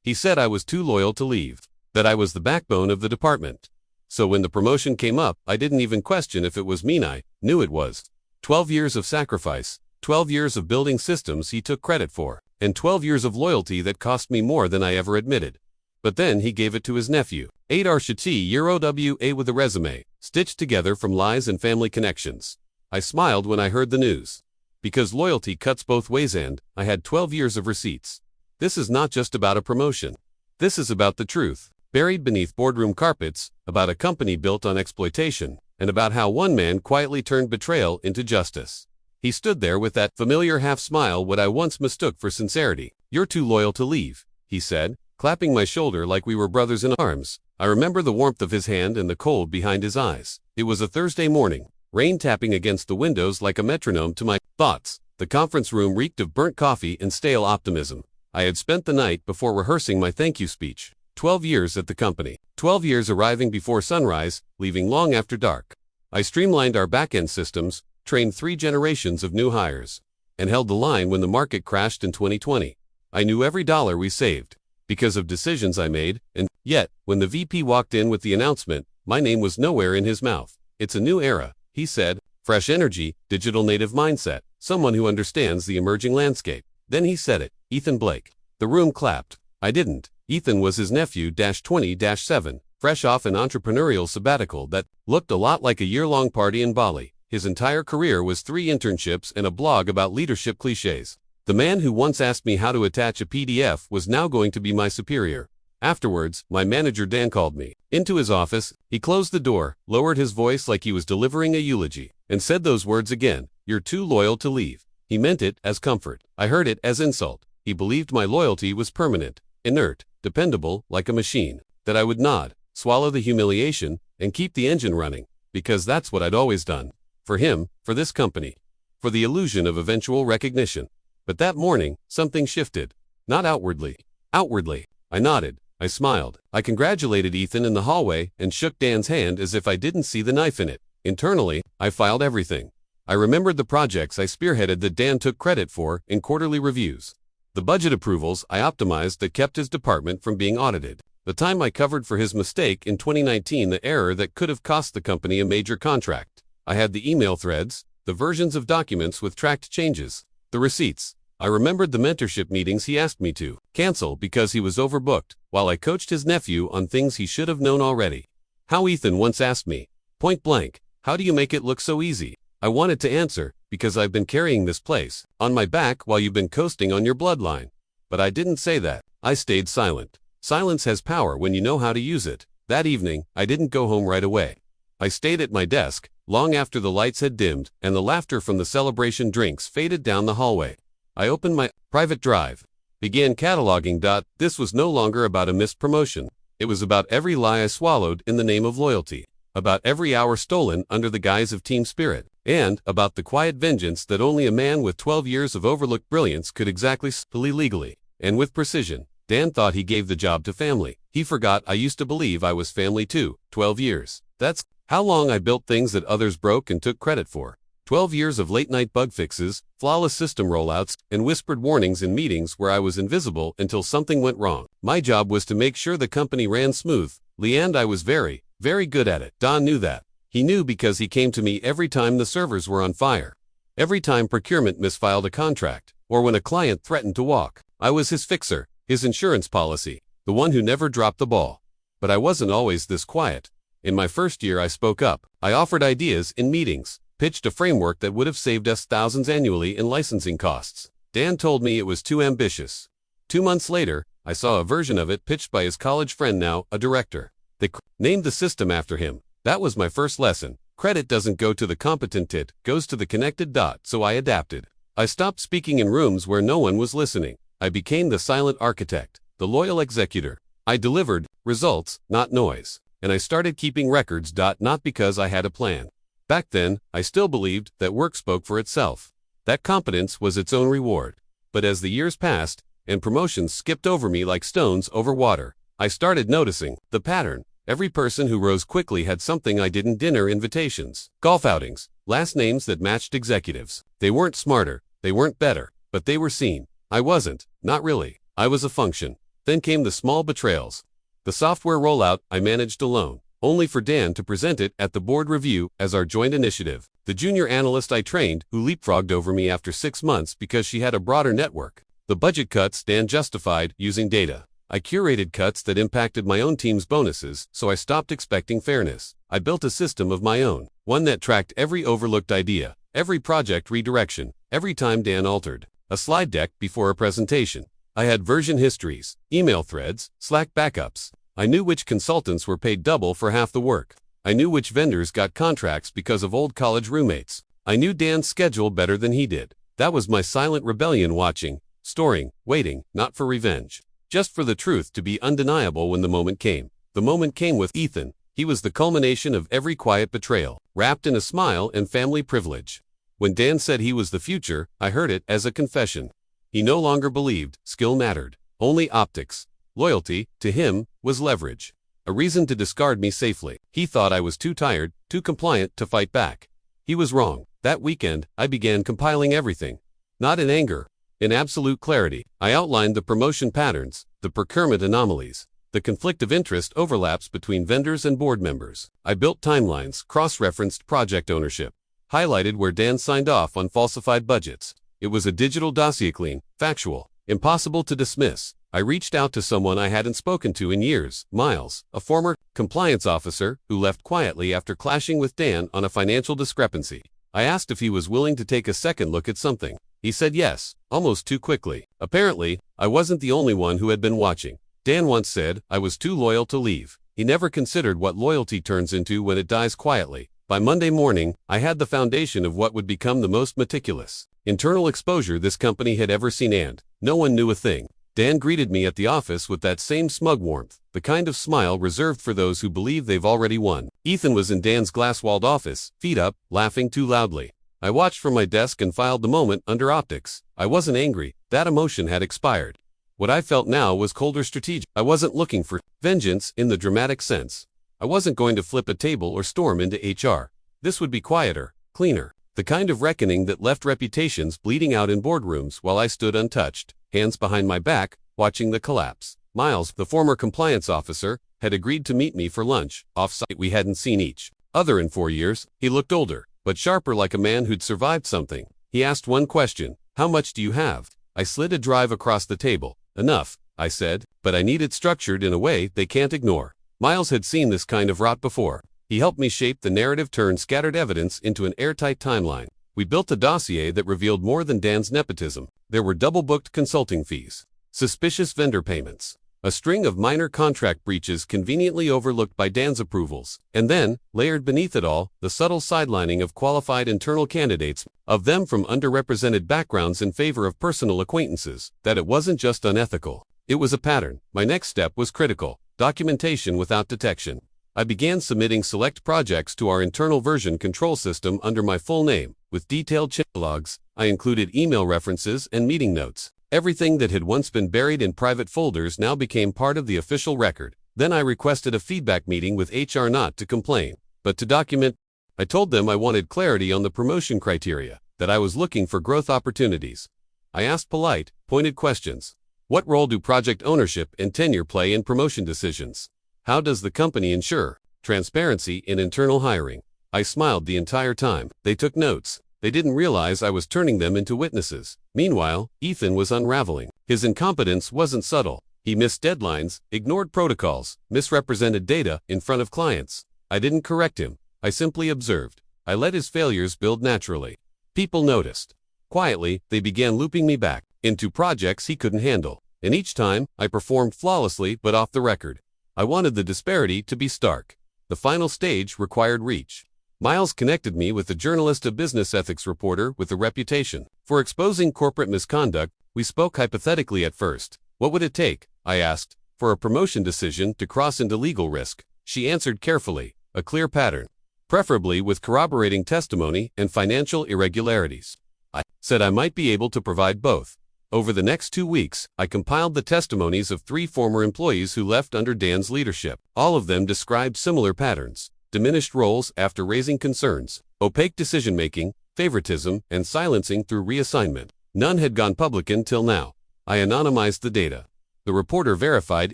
He said I was too loyal to leave, that I was the backbone of the department. So when the promotion came up, I didn't even question if it was me. I knew it was. 12 years of sacrifice, 12 years of building systems he took credit for, and 12 years of loyalty that cost me more than I ever admitted. But then he gave it to his nephew, 8RSHT with a resume, stitched together from lies and family connections. I smiled when I heard the news. Because loyalty cuts both ways, and I had 12 years of receipts. This is not just about a promotion. This is about the truth, buried beneath boardroom carpets, about a company built on exploitation, and about how one man quietly turned betrayal into justice. He stood there with that familiar half-smile what I once mistook for sincerity. "You're too loyal to leave," he said, clapping my shoulder like we were brothers in arms. I remember the warmth of his hand and the cold behind his eyes. It was a Thursday morning, rain tapping against the windows like a metronome to my thoughts. The conference room reeked of burnt coffee and stale optimism. I had spent the night before rehearsing my thank you speech. 12 years at the company. 12 years arriving before sunrise, leaving long after dark. I streamlined our back-end systems, trained 3 generations of new hires, and held the line when the market crashed in 2020. I knew every dollar we saved, because of decisions I made, and yet, when the VP walked in with the announcement, my name was nowhere in his mouth. "It's a new era," he said. "Fresh energy, digital native mindset, someone who understands the emerging landscape." Then he said it, "Ethan Blake." The room clapped. I didn't. Ethan was his nephew, 20-7, fresh off an entrepreneurial sabbatical that looked a lot like a year-long party in Bali. His entire career was 3 internships and a blog about leadership cliches. The man who once asked me how to attach a PDF was now going to be my superior. Afterwards, my manager Dan called me into his office. He closed the door, lowered his voice like he was delivering a eulogy, and said those words again, "You're too loyal to leave." He meant it as comfort. I heard it as insult. He believed my loyalty was permanent, inert, dependable, like a machine, that I would nod, swallow the humiliation, and keep the engine running, because that's what I'd always done. For him, for this company, for the illusion of eventual recognition. But that morning, something shifted. Not outwardly. Outwardly. I nodded. I smiled. I congratulated Ethan in the hallway and shook Dan's hand as if I didn't see the knife in it. Internally, I filed everything. I remembered the projects I spearheaded that Dan took credit for in quarterly reviews. The budget approvals I optimized that kept his department from being audited. The time I covered for his mistake in 2019, the error that could have cost the company a major contract. I had the email threads, the versions of documents with tracked changes, the receipts. I remembered the mentorship meetings he asked me to cancel because he was overbooked, while I coached his nephew on things he should have known already. How Ethan once asked me, point blank, "How do you make it look so easy?" I wanted to answer, "Because I've been carrying this place on my back while you've been coasting on your bloodline." But I didn't say that. I stayed silent. Silence has power when you know how to use it. That evening, I didn't go home right away. I stayed at my desk, long after the lights had dimmed and the laughter from the celebration drinks faded down the hallway. I opened my private drive, began cataloging. This was no longer about a missed promotion. It was about every lie I swallowed in the name of loyalty, about every hour stolen under the guise of team spirit, and about the quiet vengeance that only a man with 12 years of overlooked brilliance could exactly legally, and with precision. Dan thought he gave the job to family. He forgot I used to believe I was family too. 12 years. That's how long I built things that others broke and took credit for. 12 years of late-night bug fixes, flawless system rollouts, and whispered warnings in meetings where I was invisible until something went wrong. My job was to make sure the company ran smooth, and I was very good at it. Don knew that. He knew because he came to me every time the servers were on fire. Every time procurement misfiled a contract, or when a client threatened to walk. I was his fixer, his insurance policy, the one who never dropped the ball. But I wasn't always this quiet. In my first year I spoke up. I offered ideas in meetings, pitched a framework that would have saved us thousands annually in licensing costs. Dan told me it was too ambitious. 2 months later, I saw a version of it pitched by his college friend, now a director. They named the system after him. That was my first lesson. Credit doesn't go to the competent, it goes to the connected. So I adapted. I stopped speaking in rooms where no one was listening. I became the silent architect, the loyal executor. I delivered results, not noise. And I started keeping records. Not because I had a plan. Back then, I still believed that work spoke for itself, that competence was its own reward. But as the years passed, and promotions skipped over me like stones over water, I started noticing the pattern. Every person who rose quickly had something I didn't: dinner invitations, golf outings, last names that matched executives. They weren't smarter, they weren't better, but they were seen. I wasn't, not really. I was a function. Then came the small betrayals. The software rollout I managed alone, only for Dan to present it at the board review as our joint initiative. The junior analyst I trained who leapfrogged over me after 6 months because she had a broader network. The budget cuts Dan justified using data. I curated cuts that impacted my own team's bonuses, so I stopped expecting fairness. I built a system of my own, one that tracked every overlooked idea, every project redirection, every time Dan altered a slide deck before a presentation. I had version histories, email threads, Slack backups. I knew which consultants were paid double for half the work. I knew which vendors got contracts because of old college roommates. I knew Dan's schedule better than he did. That was my silent rebellion, watching, storing, waiting, not for revenge, just for the truth to be undeniable when the moment came. The moment came with Ethan. He was the culmination of every quiet betrayal, wrapped in a smile and family privilege. When Dan said he was the future, I heard it as a confession. He no longer believed skill mattered, only optics. Loyalty, to him, was leverage, a reason to discard me safely. He thought I was too tired, too compliant to fight back. He was wrong. That weekend, I began compiling everything. Not in anger, in absolute clarity. I outlined the promotion patterns, the procurement anomalies, the conflict of interest overlaps between vendors and board members. I built timelines, cross-referenced project ownership, highlighted where Dan signed off on falsified budgets. It was a digital dossier, clean, factual, impossible to dismiss. I reached out to someone I hadn't spoken to in years, Miles, a former compliance officer who left quietly after clashing with Dan on a financial discrepancy. I asked if he was willing to take a second look at something. He said yes, almost too quickly. Apparently, I wasn't the only one who had been watching. Dan once said I was too loyal to leave. He never considered what loyalty turns into when it dies quietly. By Monday morning, I had the foundation of what would become the most meticulous internal exposure this company had ever seen, and no one knew a thing. Dan greeted me at the office with that same smug warmth, the kind of smile reserved for those who believe they've already won. Ethan was in Dan's glass-walled office, feet up, laughing too loudly. I watched from my desk and filed the moment under optics. I wasn't angry, that emotion had expired. What I felt now was colder, strategic. I wasn't looking for vengeance in the dramatic sense. I wasn't going to flip a table or storm into HR. This would be quieter, cleaner, the kind of reckoning that left reputations bleeding out in boardrooms while I stood untouched, hands behind my back, watching the collapse. Miles, the former compliance officer, had agreed to meet me for lunch, off-site. We hadn't seen each other in 4 years. He looked older, but sharper, like a man who'd survived something. He asked one question: how much do you have? I slid a drive across the table. Enough, I said, but I need it structured in a way they can't ignore. Miles had seen this kind of rot before. He helped me shape the narrative, turn scattered evidence into an airtight timeline. We built a dossier that revealed more than Dan's nepotism. There were double-booked consulting fees, suspicious vendor payments, a string of minor contract breaches conveniently overlooked by Dan's approvals, and then, layered beneath it all, the subtle sidelining of qualified internal candidates, of them from underrepresented backgrounds in favor of personal acquaintances. That it wasn't just unethical. It was a pattern. My next step was critical: documentation without detection. I began submitting select projects to our internal version control system under my full name, with detailed chat logs. I included email references and meeting notes. Everything that had once been buried in private folders now became part of the official record. Then I requested a feedback meeting with HR, not to complain, but to document. I told them I wanted clarity on the promotion criteria, that I was looking for growth opportunities. I asked polite, pointed questions. What role do project ownership and tenure play in promotion decisions? How does the company ensure transparency in internal hiring? I smiled the entire time. They took notes. They didn't realize I was turning them into witnesses. Meanwhile, Ethan was unraveling. His incompetence wasn't subtle. He missed deadlines, ignored protocols, misrepresented data in front of clients. I didn't correct him. I simply observed. I let his failures build naturally. People noticed. Quietly, they began looping me back into projects he couldn't handle. And each time, I performed flawlessly but off the record. I wanted the disparity to be stark. The final stage required reach. Miles connected me with a journalist, a business ethics reporter with a reputation for exposing corporate misconduct. We spoke hypothetically at first. What would it take, I asked, for a promotion decision to cross into legal risk? She answered carefully: a clear pattern, preferably with corroborating testimony and financial irregularities. I said I might be able to provide both. Over the next 2 weeks, I compiled the testimonies of 3 former employees who left under Dan's leadership. All of them described similar patterns: diminished roles after raising concerns, opaque decision-making, favoritism, and silencing through reassignment. None had gone public until now. I anonymized the data. the reporter verified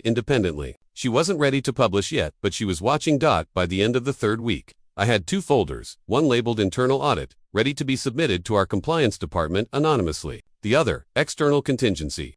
independently. She wasn't ready to publish yet, but she was watching. By the end of the third week, I had 2 folders, one labeled Internal Audit, ready to be submitted to our compliance department anonymously. The other, External Contingency,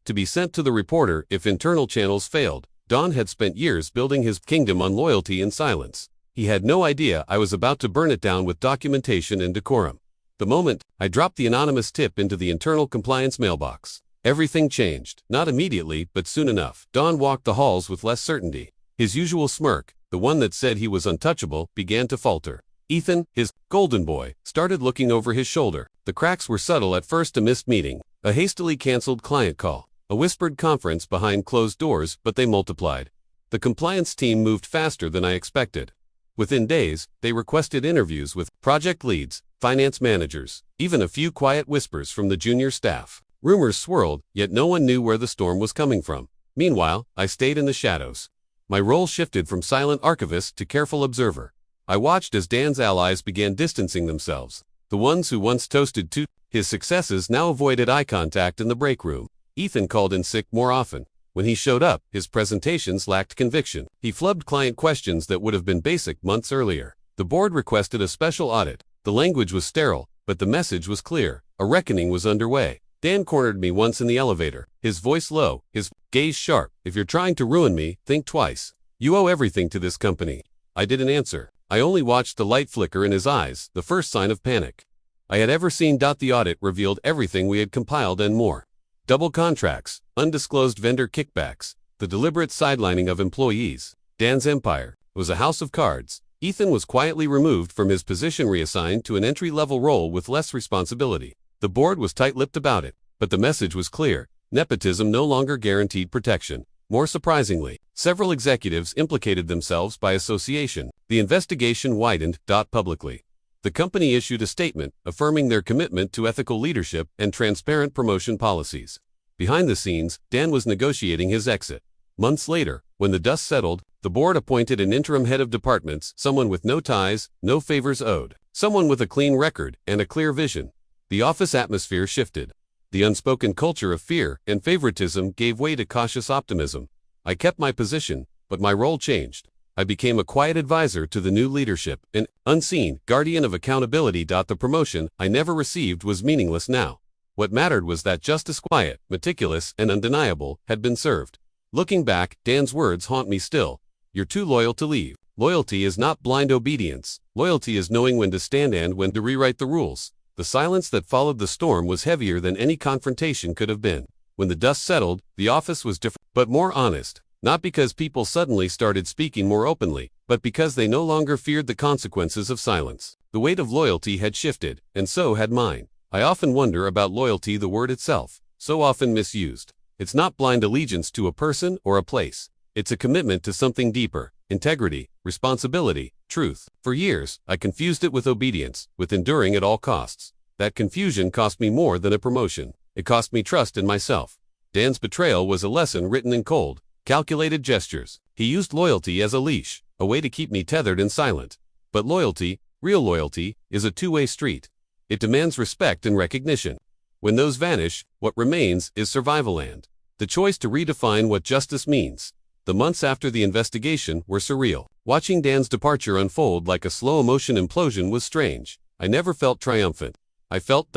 to be sent to the reporter if internal channels failed. Don had spent years building his kingdom on loyalty and silence. He had no idea I was about to burn it down with documentation and decorum. The moment I dropped the anonymous tip into the internal compliance mailbox, everything changed. Not immediately, but soon enough. Don walked the halls with less certainty. His usual smirk, the one that said he was untouchable, began to falter. Ethan, his golden boy, started looking over his shoulder. The cracks were subtle at first: a missed meeting, a hastily canceled client call, a whispered conference behind closed doors, but they multiplied. The compliance team moved faster than I expected. Within days, they requested interviews with project leads, finance managers, even a few quiet whispers from the junior staff. Rumors swirled, yet no one knew where the storm was coming from. Meanwhile, I stayed in the shadows. My role shifted from silent archivist to careful observer. I watched as Dan's allies began distancing themselves. The ones who once toasted to his successes now avoided eye contact in the break room. Ethan called in sick more often. When he showed up, his presentations lacked conviction. He flubbed client questions that would have been basic months earlier. The board requested a special audit. The language was sterile, but the message was clear. A reckoning was underway. Dan cornered me once in the elevator, his voice low, his gaze sharp. "If you're trying to ruin me, think twice. You owe everything to this company." I didn't answer. I only watched the light flicker in his eyes, the first sign of panic I had ever seen. The audit revealed everything we had compiled and more. Double contracts, undisclosed vendor kickbacks, the deliberate sidelining of employees. Dan's empire was a house of cards. Ethan was quietly removed from his position, reassigned to an entry-level role with less responsibility. The board was tight-lipped about it, but the message was clear. Nepotism no longer guaranteed protection. More surprisingly, several executives implicated themselves by association. The investigation widened. Publicly, the company issued a statement affirming their commitment to ethical leadership and transparent promotion policies. Behind the scenes, Dan was negotiating his exit. Months later, when the dust settled, the board appointed an interim head of departments, someone with no ties, no favors owed, someone with a clean record and a clear vision. The office atmosphere shifted. The unspoken culture of fear and favoritism gave way to cautious optimism. I kept my position, but my role changed. I became a quiet advisor to the new leadership, an unseen guardian of accountability. The promotion I never received was meaningless now. What mattered was that justice, quiet, meticulous, and undeniable, had been served. Looking back, Dan's words haunt me still. "You're too loyal to leave." Loyalty is not blind obedience. Loyalty is knowing when to stand and when to rewrite the rules. The silence that followed the storm was heavier than any confrontation could have been. When the dust settled, the office was different, but more honest. Not because people suddenly started speaking more openly, but because they no longer feared the consequences of silence. The weight of loyalty had shifted, and so had mine. I often wonder about loyalty, the word itself, so often misused. It's not blind allegiance to a person or a place. It's a commitment to something deeper: integrity, responsibility, truth. For years, I confused it with obedience, with enduring at all costs. That confusion cost me more than a promotion. It cost me trust in myself. Dan's betrayal was a lesson written in cold, calculated gestures. He used loyalty as a leash, a way to keep me tethered and silent. But loyalty, real loyalty, is a two-way street. It demands respect and recognition. When those vanish, what remains is survival land. The choice to redefine what justice means. The months after the investigation were surreal. Watching Dan's departure unfold like a slow-motion implosion was strange. I never felt triumphant. I felt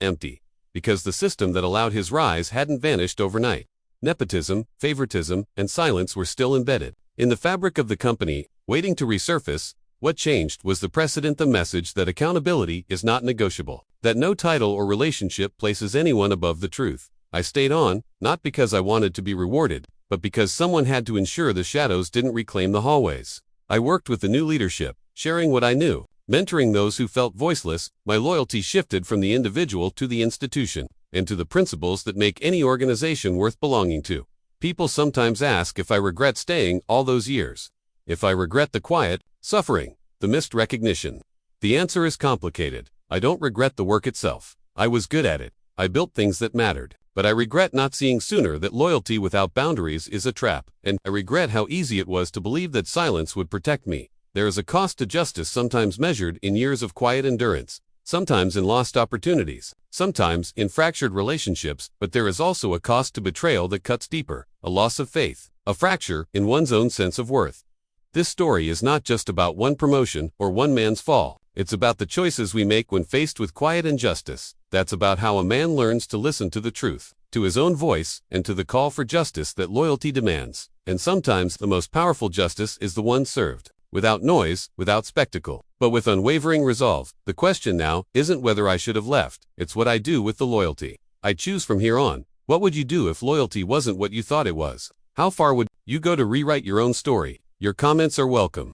empty. Because the system that allowed his rise hadn't vanished overnight. Nepotism, favoritism, and silence were still embedded in the fabric of the company, waiting to resurface. What changed was the precedent, the message that accountability is not negotiable, that no title or relationship places anyone above the truth. I stayed on, not because I wanted to be rewarded, but because someone had to ensure the shadows didn't reclaim the hallways. I worked with the new leadership, sharing what I knew, mentoring those who felt voiceless. My loyalty shifted from the individual to the institution, and to the principles that make any organization worth belonging to. People sometimes ask if I regret staying all those years. If I regret the quiet, suffering, the missed recognition. The answer is complicated. I don't regret the work itself. I was good at it. I built things that mattered. But I regret not seeing sooner that loyalty without boundaries is a trap, and I regret how easy it was to believe that silence would protect me. There is a cost to justice, sometimes measured in years of quiet endurance. sometimes in lost opportunities, sometimes in fractured relationships, but there is also a cost to betrayal that cuts deeper, a loss of faith, a fracture in one's own sense of worth. This story is not just about one promotion or one man's fall. It's about the choices we make when faced with quiet injustice. That's about how a man learns to listen to the truth, to his own voice, and to the call for justice that loyalty demands. And sometimes the most powerful justice is the one served without noise, without spectacle, but with unwavering resolve. The question now isn't whether I should have left, it's what I do with the loyalty I choose from here on. What would you do if loyalty wasn't what you thought it was? How far would you go to rewrite your own story? Your comments are welcome.